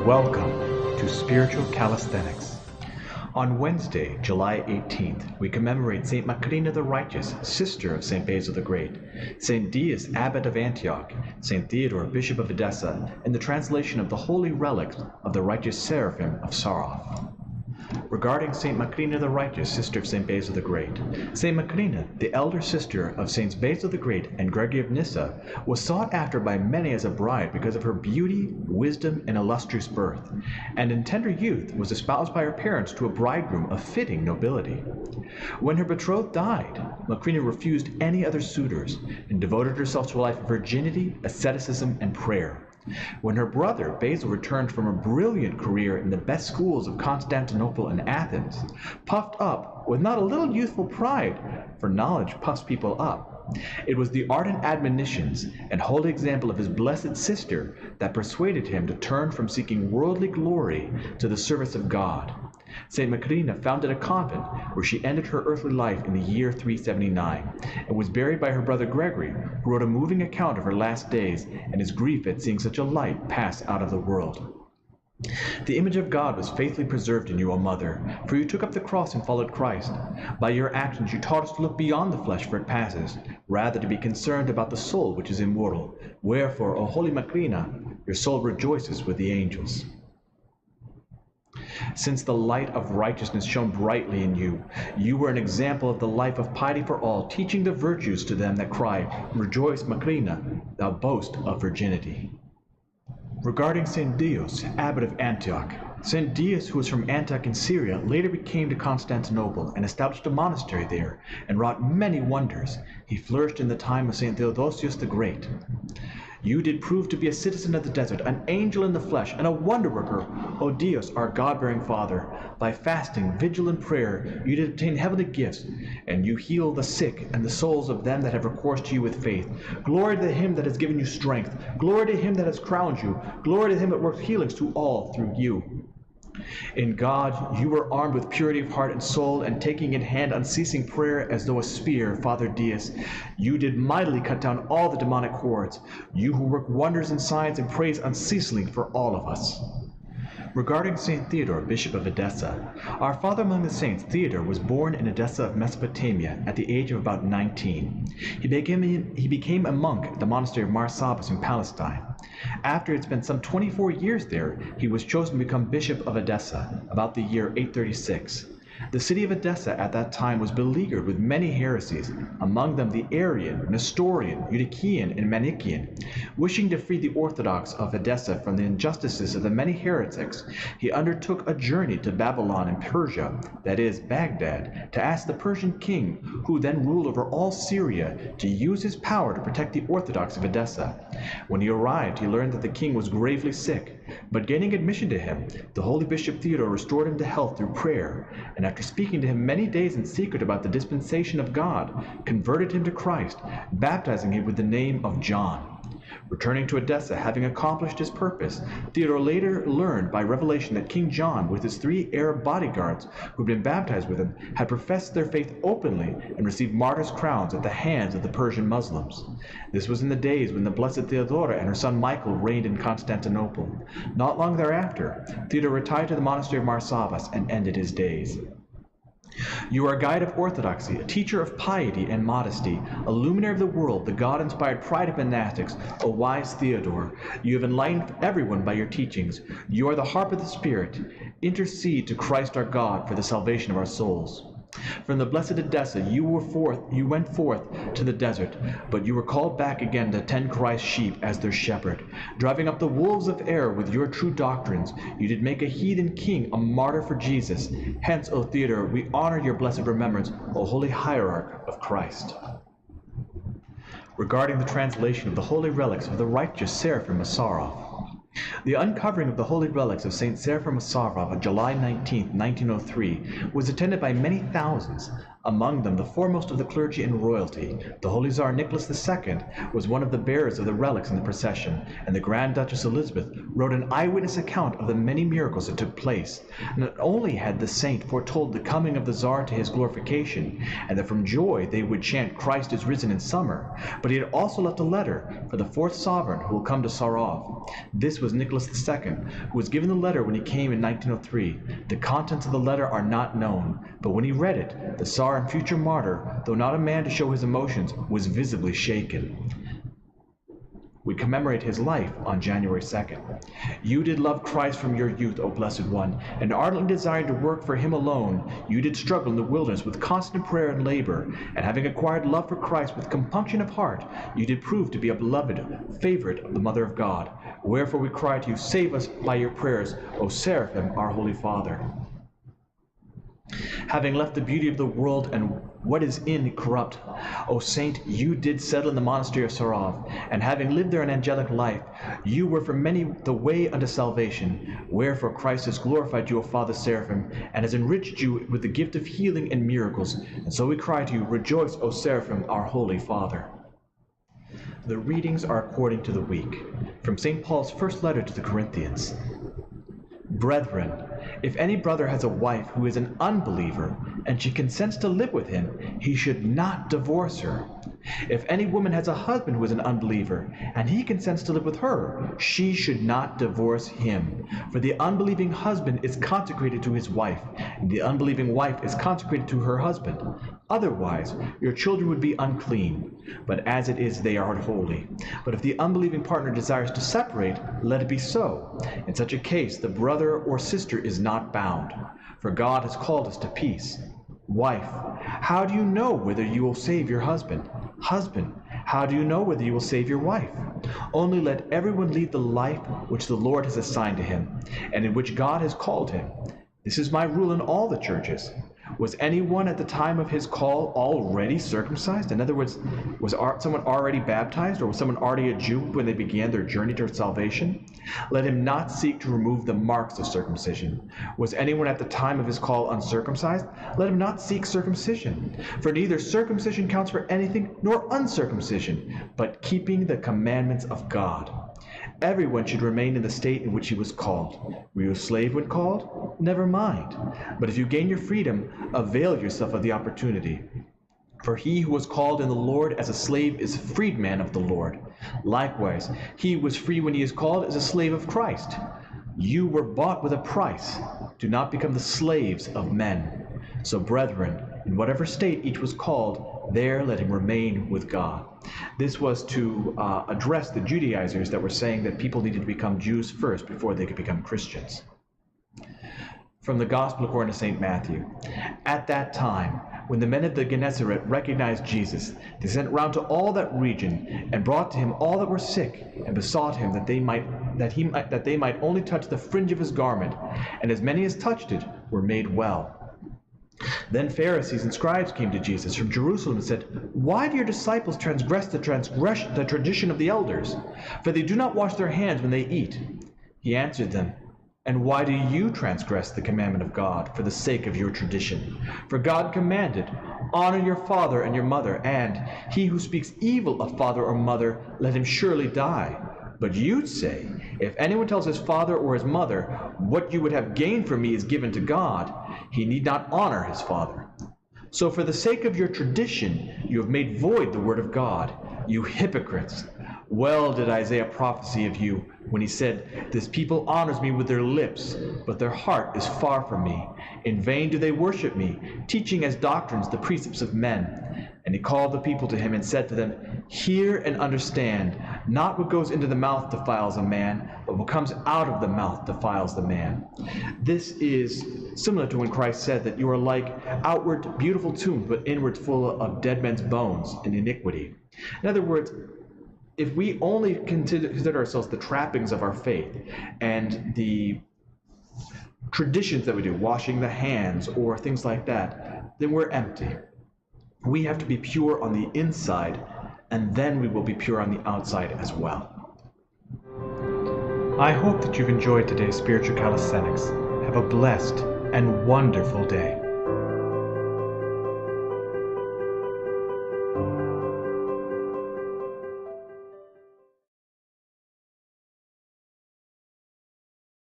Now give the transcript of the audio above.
Welcome to Spiritual Calisthenics. On Wednesday, July 18th, we commemorate St. Macrina the Righteous, sister of St. Basil the Great, St. Dius, Abbot of Antioch, St. Theodore, Bishop of Edessa, and the translation of the holy relics of the righteous Seraphim of Sarov. Regarding St. Macrina the Righteous, sister of St. Basil the Great. St. Macrina, the elder sister of Saints Basil the Great and Gregory of Nyssa, was sought after by many as a bride because of her beauty, wisdom, and illustrious birth, and in tender youth was espoused by her parents to a bridegroom of fitting nobility. When her betrothed died, Macrina refused any other suitors and devoted herself to a life of virginity, asceticism, and prayer. When her brother Basil returned from a brilliant career in the best schools of Constantinople and Athens, puffed up with not a little youthful pride, for knowledge puffs people up, it was the ardent admonitions and holy example of his blessed sister that persuaded him to turn from seeking worldly glory to the service of God. St. Macrina founded a convent where she ended her earthly life in the year 379 and was buried by her brother Gregory, who wrote a moving account of her last days and his grief at seeing such a light pass out of the world. The image of God was faithfully preserved in you, O Mother, for you took up the cross and followed Christ. By your actions you taught us to look beyond the flesh for it passes, rather to be concerned about the soul which is immortal. Wherefore, O holy Macrina, your soul rejoices with the angels. Since the light of righteousness shone brightly in you, you were an example of the life of piety for all, teaching the virtues to them that cry, Rejoice, Macrina, thou boast of virginity. Regarding St. Dius, Abbot of Antioch. St. Dius, who was from Antioch in Syria, later came to Constantinople and established a monastery there and wrought many wonders. He flourished in the time of St. Theodosius the Great. You did prove to be a citizen of the desert, an angel in the flesh, and a wonder-worker, O Dios, our God-bearing Father. By fasting, vigil, and prayer, you did obtain heavenly gifts, and you heal the sick and the souls of them that have recourse to you with faith. Glory to him that has given you strength. Glory to him that has crowned you. Glory to him that works healings to all through you. In God, you were armed with purity of heart and soul, and taking in hand unceasing prayer as though a spear, Father Dius, you did mightily cut down all the demonic hordes, you who work wonders and signs and praise unceasingly for all of us. Regarding St. Theodore, Bishop of Edessa, our father among the saints, Theodore, was born in Edessa of Mesopotamia at the age of about 19. He became a monk at the monastery of Marsabas in Palestine. After he had spent some 24 years there, he was chosen to become Bishop of Edessa about the year 836. The city of Edessa at that time was beleaguered with many heresies, among them the Arian, Nestorian, Eutychian, and Manichaean. Wishing to free the Orthodox of Edessa from the injustices of the many heretics, he undertook a journey to Babylon and Persia, that is, Baghdad, to ask the Persian king, who then ruled over all Syria, to use his power to protect the Orthodox of Edessa. When he arrived, he learned that the king was gravely sick, but gaining admission to him, the holy Bishop Theodore restored him to health through prayer, and after speaking to him many days in secret about the dispensation of God, converted him to Christ, baptizing him with the name of John. Returning to Edessa, having accomplished his purpose, Theodore later learned by revelation that King John, with his 3 Arab bodyguards who had been baptized with him, had professed their faith openly and received martyrs' crowns at the hands of the Persian Muslims. This was in the days when the Blessed Theodora and her son Michael reigned in Constantinople. Not long thereafter, Theodore retired to the monastery of Marsabas and ended his days. You are a guide of orthodoxy, a teacher of piety and modesty, a luminary of the world, the God-inspired pride of monastics, O wise Theodore. You have enlightened everyone by your teachings. You are the harp of the Spirit. Intercede to Christ our God for the salvation of our souls. From the blessed Edessa you went forth to the desert, but you were called back again to tend Christ's sheep as their shepherd. Driving up the wolves of error with your true doctrines, you did make a heathen king a martyr for Jesus. Hence, O Theodore, we honor your blessed remembrance, O holy hierarch of Christ. Regarding the translation of the holy relics of the righteous Seraphim of Sarov. The uncovering of the holy relics of St. Seraphim of Sarov on July 19, 1903, was attended by many thousands, Among them, the foremost of the clergy and royalty, the Holy Tsar Nicholas II, was one of the bearers of the relics in the procession, and the Grand Duchess Elizabeth wrote an eyewitness account of the many miracles that took place. Not only had the saint foretold the coming of the Tsar to his glorification, and that from joy they would chant "Christ is risen" in summer, but he had also left a letter for the fourth sovereign who will come to Sarov. This was Nicholas II, who was given the letter when he came in 1903. The contents of the letter are not known, but when he read it, the Tsar and future martyr, though not a man to show his emotions, was visibly shaken. We commemorate his life on January 2nd. You did love Christ from your youth, O Blessed One, and ardently desired to work for him alone. You did struggle in the wilderness with constant prayer and labor, and having acquired love for Christ with compunction of heart, you did prove to be a beloved favorite of the Mother of God. Wherefore we cry to you, save us by your prayers, O Seraphim, our Holy Father. Having left the beauty of the world and what is in corrupt, O Saint, you did settle in the monastery of Sarov, and having lived there an angelic life, you were for many the way unto salvation. Wherefore Christ has glorified you, O Father Seraphim, and has enriched you with the gift of healing and miracles. And so we cry to you, rejoice, O Seraphim, our Holy Father. The readings are according to the week, from St. Paul's first letter to the Corinthians. Brethren, if any brother has a wife who is an unbeliever, and she consents to live with him, he should not divorce her. If any woman has a husband who is an unbeliever, and he consents to live with her, she should not divorce him. For the unbelieving husband is consecrated to his wife, and the unbelieving wife is consecrated to her husband. Otherwise, your children would be unclean, but as it is, they are holy. But if the unbelieving partner desires to separate, let it be so. In such a case, the brother or sister is not bound, for God has called us to peace. Wife, how do you know whether you will save your husband? Husband, how do you know whether you will save your wife? Only let everyone lead the life which the Lord has assigned to him, and in which God has called him. This is my rule in all the churches. Was anyone at the time of his call already circumcised? In other words, was someone already baptized, or was someone already a Jew when they began their journey towards salvation? Let him not seek to remove the marks of circumcision. Was anyone at the time of his call uncircumcised? Let him not seek circumcision. For neither circumcision counts for anything, nor uncircumcision, but keeping the commandments of God. Everyone should remain in the state in which he was called. Were you a slave when called? Never mind. But if you gain your freedom, avail yourself of the opportunity. For he who was called in the Lord as a slave is a freedman of the Lord. Likewise, he who was free when he is called is a slave of Christ. You were bought with a price. Do not become the slaves of men. So, brethren, in whatever state each was called, there let him remain with God. This was to address the Judaizers that were saying that people needed to become Jews first before they could become Christians. From the Gospel according to St. Matthew. At that time, when the men of the Gennesaret recognized Jesus, they sent round to all that region and brought to him all that were sick, and besought him that they might only touch the fringe of his garment, and as many as touched it were made well. Then Pharisees and scribes came to Jesus from Jerusalem and said, Why do your disciples transgress the tradition of the elders? For they do not wash their hands when they eat. He answered them, And why do you transgress the commandment of God for the sake of your tradition? For God commanded, Honor your father and your mother, and he who speaks evil of father or mother, let him surely die. But you say, if anyone tells his father or his mother, what you would have gained from me is given to God, he need not honor his father. So for the sake of your tradition, you have made void the word of God, you hypocrites. Well did Isaiah prophesy of you when he said, This people honors me with their lips, but their heart is far from me. In vain do they worship me, teaching as doctrines the precepts of men. And he called the people to him and said to them, Hear and understand, not what goes into the mouth defiles a man, but what comes out of the mouth defiles the man. This is similar to when Christ said that you are like outward beautiful tombs, but inwards full of dead men's bones and iniquity. In other words, if we only consider ourselves the trappings of our faith and the traditions that we do, washing the hands or things like that, then we're empty. We have to be pure on the inside, and then we will be pure on the outside as well. I hope that you've enjoyed today's Spiritual Calisthenics. Have a blessed and wonderful day.